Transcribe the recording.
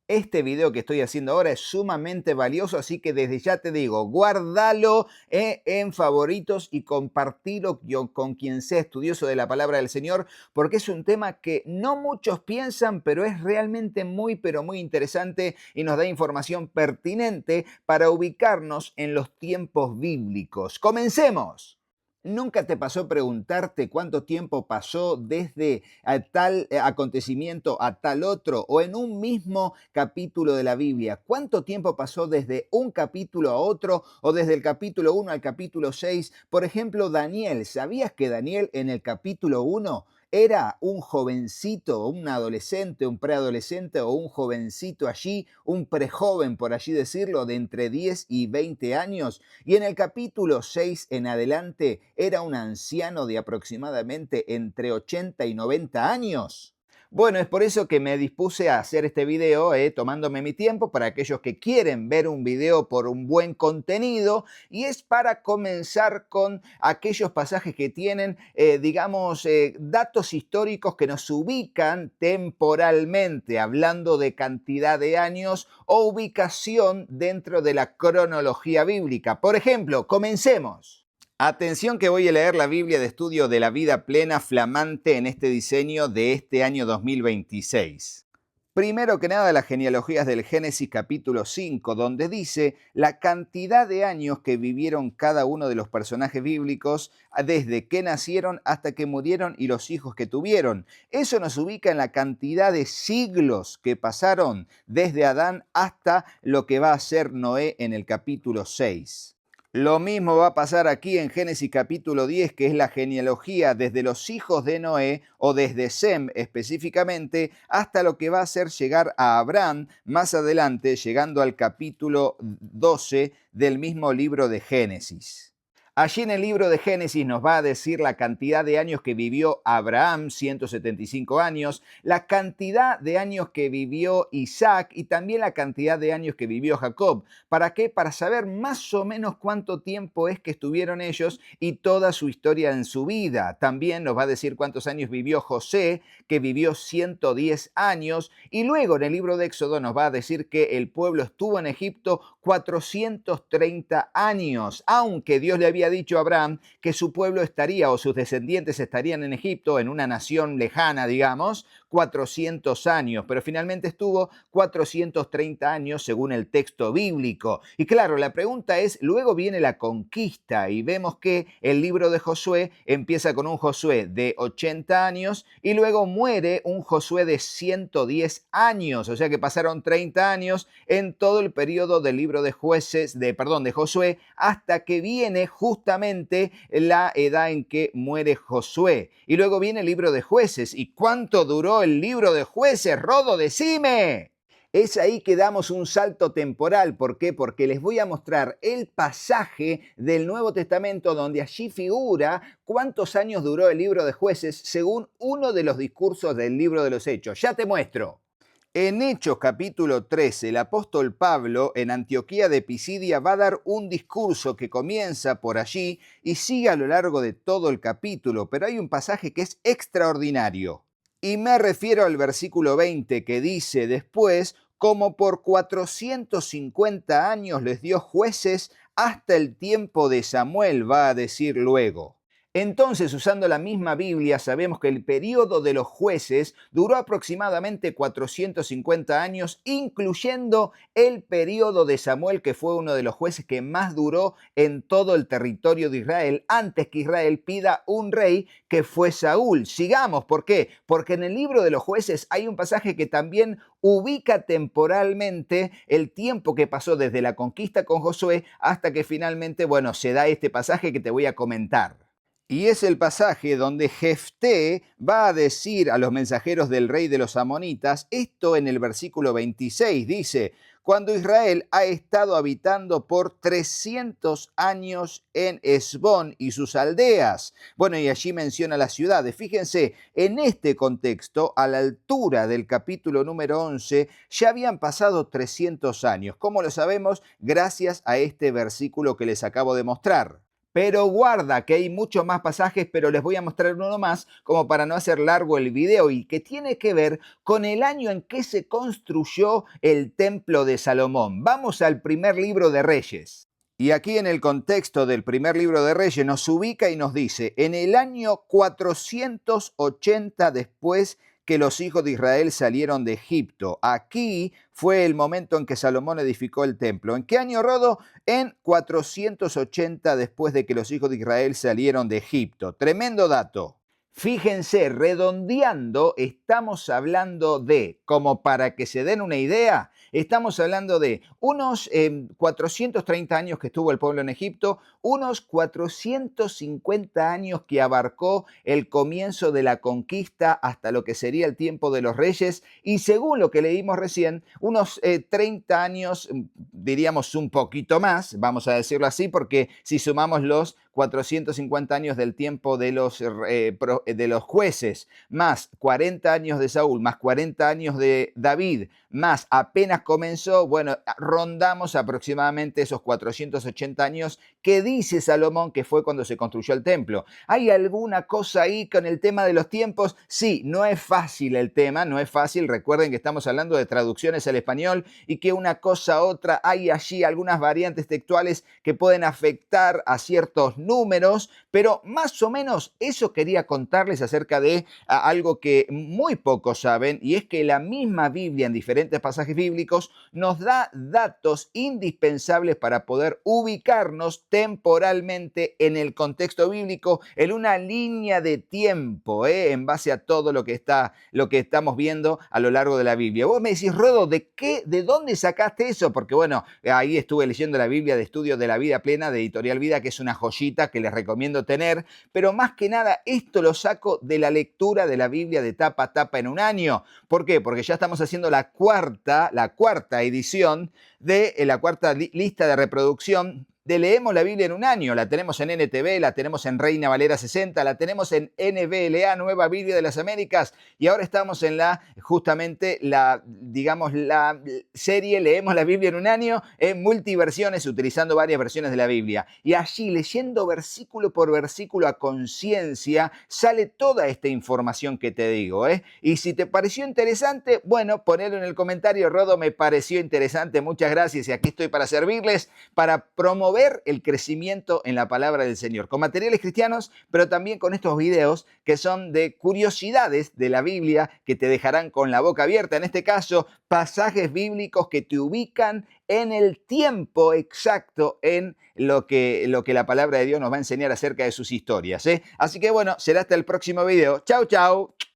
Este video que estoy haciendo ahora es sumamente valioso, así que desde ya te digo, guárdalo en favoritos y compartilo con quien sea estudioso de la palabra del Señor, porque es un tema que no muchos piensan, pero es realmente muy, pero muy interesante y nos da información pertinente para ubicarnos en los tiempos bíblicos. ¡Comencemos! ¿Nunca te pasó preguntarte cuánto tiempo pasó desde a tal acontecimiento a tal otro o en un mismo capítulo de la Biblia? ¿Cuánto tiempo pasó desde un capítulo a otro o desde el capítulo 1 al capítulo 6? Por ejemplo, Daniel. ¿Sabías que Daniel en el capítulo 1 era un jovencito, un adolescente, un preadolescente o un jovencito allí, un prejoven, por así decirlo, de entre 10 y 20 años? Y en el capítulo 6 en adelante era un anciano de aproximadamente entre 80 y 90 años. Bueno, es por eso que me dispuse a hacer este video, tomándome mi tiempo para aquellos que quieren ver un video por un buen contenido, y es para comenzar con aquellos pasajes que tienen, digamos, datos históricos que nos ubican temporalmente, hablando de cantidad de años o ubicación dentro de la cronología bíblica. Por ejemplo, comencemos. Atención que voy a leer la Biblia de Estudio de la Vida Plena flamante en este diseño de este año 2026. Primero que nada, las genealogías del Génesis capítulo 5, donde dice la cantidad de años que vivieron cada uno de los personajes bíblicos desde que nacieron hasta que murieron y los hijos que tuvieron. Eso nos ubica en la cantidad de siglos que pasaron desde Adán hasta lo que va a ser Noé en el capítulo 6. Lo mismo va a pasar aquí en Génesis capítulo 10, que es la genealogía desde los hijos de Noé o desde Sem específicamente hasta lo que va a hacer llegar a Abraham más adelante, llegando al capítulo 12 del mismo libro de Génesis. Allí en el libro de Génesis nos va a decir la cantidad de años que vivió Abraham, 175 años, la cantidad de años que vivió Isaac y también la cantidad de años que vivió Jacob. ¿Para qué? Para saber más o menos cuánto tiempo es que estuvieron ellos y toda su historia en su vida. También nos va a decir cuántos años vivió José, que vivió 110 años. Y luego en el libro de Éxodo nos va a decir que el pueblo estuvo en Egipto 430 años, aunque Dios le había dicho a Abraham que su pueblo estaría o sus descendientes estarían en Egipto, en una nación lejana, digamos, 400 años, pero finalmente estuvo 430 años según el texto bíblico. Y claro, la pregunta es, luego viene la conquista y vemos que el libro de Josué empieza con un Josué de 80 años y luego muere un Josué de 110 años, o sea que pasaron 30 años en todo el periodo del libro de de Josué, hasta que viene justamente la edad en que muere Josué. Y luego viene el libro de Jueces. ¿Y cuánto duró el libro de Jueces? Rodo, decime. Es ahí que damos un salto temporal. ¿Por qué? Porque les voy a mostrar el pasaje del Nuevo Testamento donde allí figura cuántos años duró el libro de Jueces según uno de los discursos del libro de los Hechos. Ya te muestro. En Hechos capítulo 13, el apóstol Pablo en Antioquía de Pisidia va a dar un discurso que comienza por allí y sigue a lo largo de todo el capítulo, pero hay un pasaje que es extraordinario. Y me refiero al versículo 20 que dice después, como por 450 años les dio jueces hasta el tiempo de Samuel, va a decir luego. Entonces, usando la misma Biblia, sabemos que el periodo de los jueces duró aproximadamente 450 años, incluyendo el periodo de Samuel, que fue uno de los jueces que más duró en todo el territorio de Israel, antes que Israel pida un rey, que fue Saúl. Sigamos, ¿por qué? Porque en el libro de los jueces hay un pasaje que también ubica temporalmente el tiempo que pasó desde la conquista con Josué hasta que finalmente, bueno, se da este pasaje que te voy a comentar. Y es el pasaje donde Jefté va a decir a los mensajeros del rey de los amonitas, esto en el versículo 26 dice, cuando Israel ha estado habitando por 300 años en Esbón y sus aldeas. Bueno, y allí menciona las ciudades. Fíjense, en este contexto, a la altura del capítulo número 11, ya habían pasado 300 años. ¿Cómo lo sabemos? Gracias a este versículo que les acabo de mostrar. Pero guarda que hay muchos más pasajes, pero les voy a mostrar uno más como para no hacer largo el video y que tiene que ver con el año en que se construyó el templo de Salomón. Vamos al primer libro de Reyes. Y aquí en el contexto del primer libro de Reyes nos ubica y nos dice, en el año 480 después que los hijos de Israel salieron de Egipto. Aquí fue el momento en que Salomón edificó el templo. ¿En qué año, Rodo? En 480 después de que los hijos de Israel salieron de Egipto. Tremendo dato. Fíjense, redondeando, estamos hablando de, como para que se den una idea, estamos hablando de unos 430 años que estuvo el pueblo en Egipto, unos 450 años que abarcó el comienzo de la conquista hasta lo que sería el tiempo de los reyes y según lo que leímos recién, unos 30 años, diríamos un poquito más, vamos a decirlo así, porque si sumamos los 450 años del tiempo de los jueces, más 40 años de Saúl, más 40 años de David, más apenas comenzó, bueno, rondamos aproximadamente esos 480 años que dice Salomón que fue cuando se construyó el templo. ¿Hay alguna cosa ahí con el tema de los tiempos? Sí, no es fácil el tema, no es fácil. Recuerden que estamos hablando de traducciones al español y que una cosa u otra hay allí algunas variantes textuales que pueden afectar a ciertos números, pero más o menos eso quería contarles acerca de algo que muy pocos saben y es que la misma Biblia en diferentes pasajes bíblicos nos da datos indispensables para poder ubicarnos temporalmente en el contexto bíblico, en una línea de tiempo, en base a todo lo que estamos viendo a lo largo de la Biblia. Vos me decís, Rodo, ¿de dónde sacaste eso? Porque bueno, ahí estuve leyendo la Biblia de Estudios de la Vida Plena de Editorial Vida, que es una joyita que les recomiendo tener, pero más que nada esto lo saco de la lectura de la Biblia de tapa a tapa en un año. ¿Por qué? Porque ya estamos haciendo la cuarta edición de la cuarta lista de reproducción de Leemos la Biblia en un año. La tenemos en NTV, la tenemos en Reina Valera 60, la tenemos en NBLA, Nueva Biblia de las Américas, y ahora estamos en justamente la serie Leemos la Biblia en un año en multiversiones, utilizando varias versiones de la Biblia. Y allí, leyendo versículo por versículo a conciencia, sale toda esta información que te digo. Y si te pareció interesante, bueno, ponelo en el comentario, Rodo, me pareció interesante, muchas gracias, y aquí estoy para servirles, para promover el crecimiento en la palabra del Señor, con materiales cristianos, pero también con estos videos que son de curiosidades de la Biblia que te dejarán con la boca abierta. En este caso, pasajes bíblicos que te ubican en el tiempo exacto en lo que la palabra de Dios nos va a enseñar acerca de sus historias. Así que bueno, será hasta el próximo video. Chau, chau.